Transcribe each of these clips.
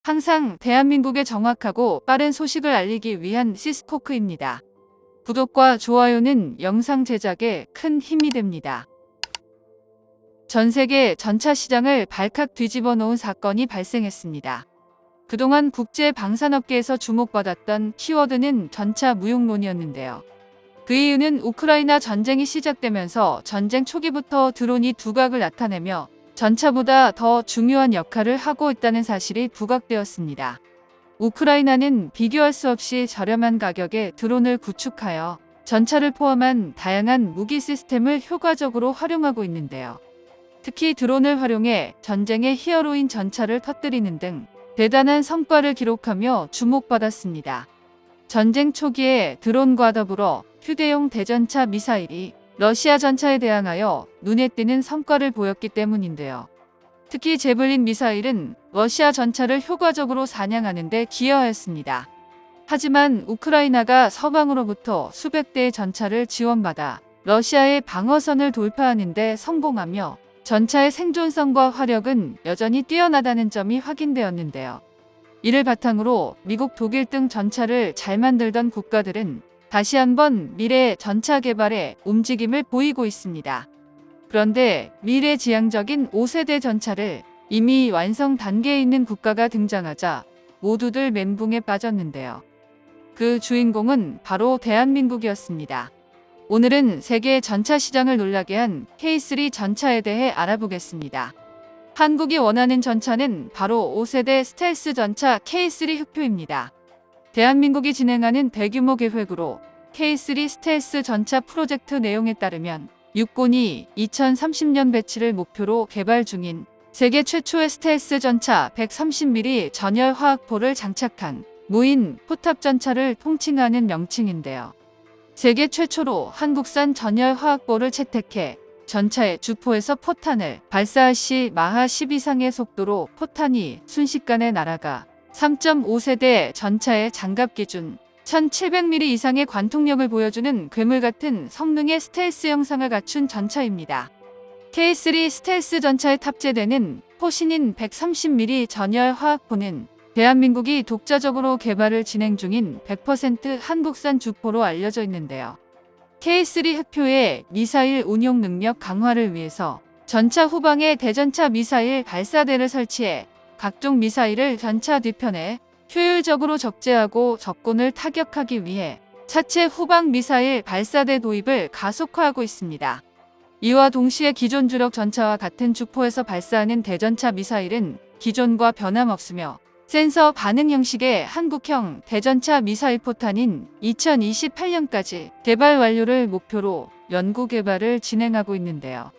항상 대한민국에 정확하고 빠른 소식을 알리기 위한 시스코크입니다. 구독과 좋아요는 영상 제작에 큰 힘이 됩니다. 전 세계 전차 시장을 발칵 뒤집어 놓은 사건이 발생했습니다. 그동안 국제 방산업계에서 주목받았던 키워드는 전차 무용론이었는데요. 그 이유는 우크라이나 전쟁이 시작되면서 전쟁 초기부터 드론이 두각을 나타내며 전차보다 더 중요한 역할을 하고 있다는 사실이 부각되었습니다. 우크라이나는 비교할 수 없이 저렴한 가격에 드론을 구축하여 전차를 포함한 다양한 무기 시스템을 효과적으로 활용하고 있는데요. 특히 드론을 활용해 전쟁의 히어로인 전차를 터뜨리는 등 대단한 성과를 기록하며 주목받았습니다. 전쟁 초기에 드론과 더불어 휴대용 대전차 미사일이 러시아 전차에 대항하여 눈에 띄는 성과를 보였기 때문인데요. 특히 제블린 미사일은 러시아 전차를 효과적으로 사냥하는 데 기여하였습니다. 하지만 우크라이나가 서방으로부터 수백 대의 전차를 지원받아 러시아의 방어선을 돌파하는 데 성공하며 전차의 생존성과 화력은 여전히 뛰어나다는 점이 확인되었는데요. 이를 바탕으로 미국, 독일 등 전차를 잘 만들던 국가들은 다시 한번 미래 전차 개발에 움직임을 보이고 있습니다. 그런데 미래지향적인 5세대 전차를 이미 완성 단계에 있는 국가가 등장하자 모두들 멘붕에 빠졌는데요. 그 주인공은 바로 대한민국이었습니다. 오늘은 세계 전차 시장을 놀라게 한 K3 전차에 대해 알아보겠습니다. 한국이 원하는 전차는 바로 5세대 스텔스 전차 K3 흑표입니다. 대한민국이 진행하는 대규모 계획으로 K3 스텔스 전차 프로젝트 내용에 따르면 육군이 2030년 배치를 목표로 개발 중인 세계 최초의 스텔스 전차 130mm 전열 화학포를 장착한 무인 포탑 전차를 통칭하는 명칭인데요. 세계 최초로 한국산 전열 화학포를 채택해 전차의 주포에서 포탄을 발사할 시 마하 10 이상의 속도로 포탄이 순식간에 날아가 3.5세대 전차의 장갑 기준 1700mm 이상의 관통력을 보여주는 괴물같은 성능의 스텔스 형상을 갖춘 전차입니다. K3 스텔스 전차에 탑재되는 포신인 130mm 전열 화학포는 대한민국이 독자적으로 개발을 진행 중인 100% 한국산 주포로 알려져 있는데요. K3 흑표의 미사일 운용 능력 강화를 위해서 전차 후방에 대전차 미사일 발사대를 설치해 각종 미사일을 전차 뒤편에 효율적으로 적재하고 적군을 타격하기 위해 차체 후방 미사일 발사대 도입을 가속화하고 있습니다. 이와 동시에 기존 주력 전차와 같은 주포에서 발사하는 대전차 미사일은 기존과 변함없으며 센서 반응 형식의 한국형 대전차 미사일 포탄인 2028년까지 개발 완료를 목표로 연구 개발을 진행하고 있는데요.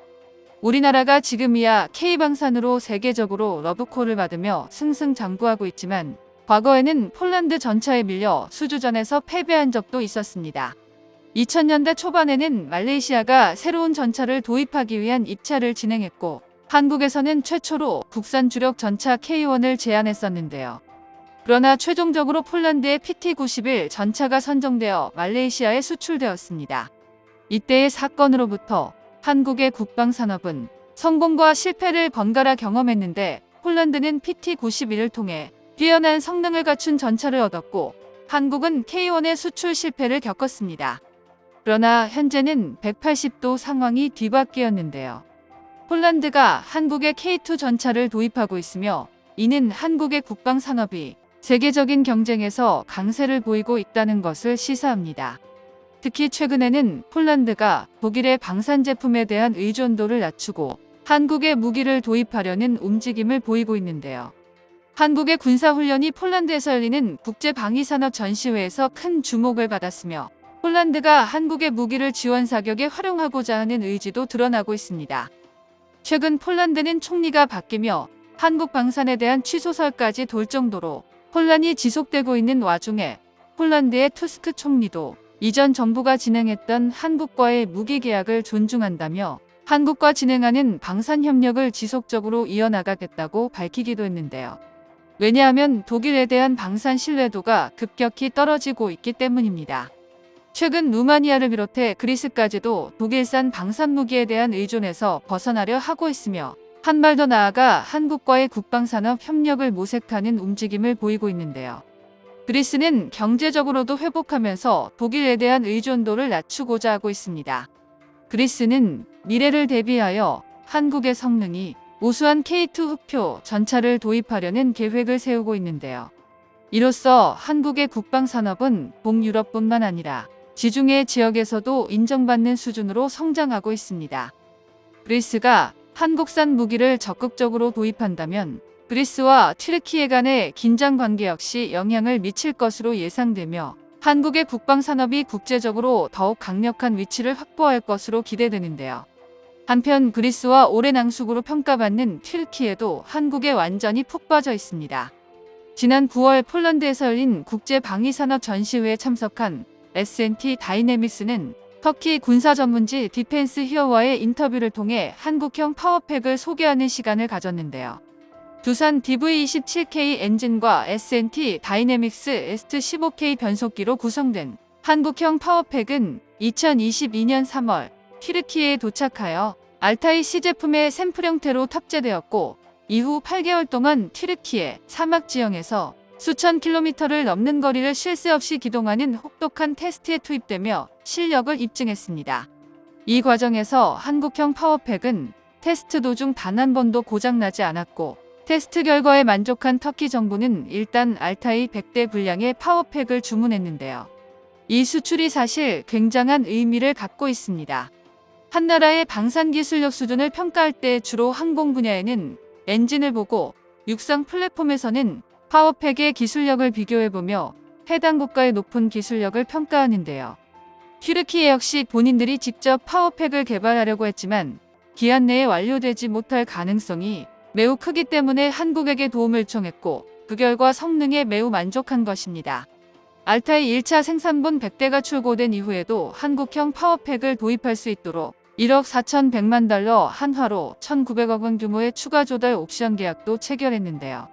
우리나라가 지금이야 K방산으로 세계적으로 러브콜을 받으며 승승장구하고 있지만 과거에는 폴란드 전차에 밀려 수주전에서 패배한 적도 있었습니다. 2000년대 초반에는 말레이시아가 새로운 전차를 도입하기 위한 입찰을 진행했고 한국에서는 최초로 국산 주력 전차 K1을 제안했었는데요. 그러나 최종적으로 폴란드의 PT-91 전차가 선정되어 말레이시아에 수출되었습니다. 이때의 사건으로부터 한국의 국방산업은 성공과 실패를 번갈아 경험했는데 폴란드는 PT-91을 통해 뛰어난 성능을 갖춘 전차를 얻었고 한국은 K1의 수출 실패를 겪었습니다. 그러나 현재는 180도 상황이 뒤바뀌었는데요. 폴란드가 한국의 K2 전차를 도입하고 있으며 이는 한국의 국방산업이 세계적인 경쟁에서 강세를 보이고 있다는 것을 시사합니다. 특히 최근에는 폴란드가 독일의 방산 제품에 대한 의존도를 낮추고 한국의 무기를 도입하려는 움직임을 보이고 있는데요. 한국의 군사훈련이 폴란드에서 열리는 국제방위산업 전시회에서 큰 주목을 받았으며 폴란드가 한국의 무기를 지원 사격에 활용하고자 하는 의지도 드러나고 있습니다. 최근 폴란드는 총리가 바뀌며 한국 방산에 대한 취소설까지 돌 정도로 혼란이 지속되고 있는 와중에 폴란드의 투스크 총리도 이전 정부가 진행했던 한국과의 무기 계약을 존중한다며 한국과 진행하는 방산 협력을 지속적으로 이어나가겠다고 밝히기도 했는데요. 왜냐하면 독일에 대한 방산 신뢰도가 급격히 떨어지고 있기 때문입니다. 최근 루마니아를 비롯해 그리스까지도 독일산 방산 무기에 대한 의존에서 벗어나려 하고 있으며 한 발 더 나아가 한국과의 국방산업 협력을 모색하는 움직임을 보이고 있는데요. 그리스는 경제적으로도 회복하면서 독일에 대한 의존도를 낮추고자 하고 있습니다. 그리스는 미래를 대비하여 한국의 성능이 우수한 K2 흡표 전차를 도입하려는 계획을 세우고 있는데요. 이로써 한국의 국방산업은 동유럽뿐만 아니라 지중해 지역에서도 인정받는 수준으로 성장하고 있습니다. 그리스가 한국산 무기를 적극적으로 도입한다면 그리스와 튀르키예 간의 긴장 관계 역시 영향을 미칠 것으로 예상되며 한국의 국방산업이 국제적으로 더욱 강력한 위치를 확보할 것으로 기대되는데요. 한편 그리스와 오랜 낭숙으로 평가받는 튀르키예도 한국에 완전히 푹 빠져 있습니다. 지난 9월 폴란드에서 열린 국제방위산업 전시회에 참석한 S&T 다이내믹스는 터키 군사 전문지 디펜스 히어와의 인터뷰를 통해 한국형 파워팩을 소개하는 시간을 가졌는데요. 두산 DV27K 엔진과 S&T 다이내믹스 ST15K 변속기로 구성된 한국형 파워팩은 2022년 3월 튀르키예에 도착하여 알타이 C 제품의 샘플 형태로 탑재되었고 이후 8개월 동안 튀르키예 사막 지형에서 수천 킬로미터를 넘는 거리를 쉴 새 없이 기동하는 혹독한 테스트에 투입되며 실력을 입증했습니다. 이 과정에서 한국형 파워팩은 테스트 도중 단 한 번도 고장나지 않았고 테스트 결과에 만족한 터키 정부는 일단 알타이 100대 분량의 파워팩을 주문했는데요. 이 수출이 사실 굉장한 의미를 갖고 있습니다. 한 나라의 방산 기술력 수준을 평가할 때 주로 항공 분야에는 엔진을 보고 육상 플랫폼에서는 파워팩의 기술력을 비교해보며 해당 국가의 높은 기술력을 평가하는데요. 튀르키예 역시 본인들이 직접 파워팩을 개발하려고 했지만 기한 내에 완료되지 못할 가능성이 매우 크기 때문에 한국에게 도움을 요청했고 그 결과 성능에 매우 만족한 것입니다. 알타이 1차 생산분 100대가 출고된 이후에도 한국형 파워팩을 도입할 수 있도록 1억 4,100만 달러 한화로 1,900억 원 규모의 추가 조달 옵션 계약도 체결했는데요.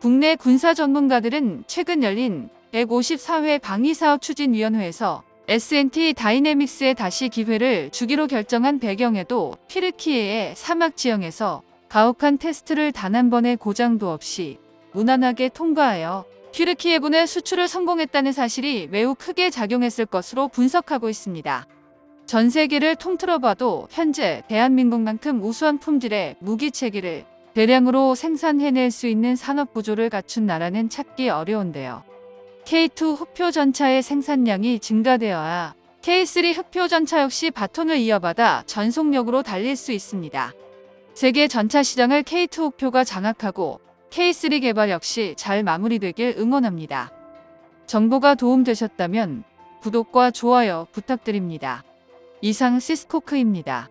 국내 군사 전문가들은 최근 열린 154회 방위사업추진위원회에서 S&T 다이내믹스에 다시 기회를 주기로 결정한 배경에도 튀르키예의 사막 지형에서 가혹한 테스트를 단 한 번의 고장도 없이 무난하게 통과하여 튀르키예군의 수출을 성공했다는 사실이 매우 크게 작용했을 것으로 분석하고 있습니다. 전 세계를 통틀어 봐도 현재 대한민국만큼 우수한 품질의 무기 체계를 대량으로 생산해낼 수 있는 산업 구조를 갖춘 나라는 찾기 어려운데요. K2 흡표 전차의 생산량이 증가되어야 K3 흡표 전차 역시 바톤을 이어받아 전속력으로 달릴 수 있습니다. 세계 전차 시장을 K2 흡표가 장악하고 K3 개발 역시 잘 마무리되길 응원합니다. 정보가 도움되셨다면 구독과 좋아요 부탁드립니다. 이상 시스코크입니다.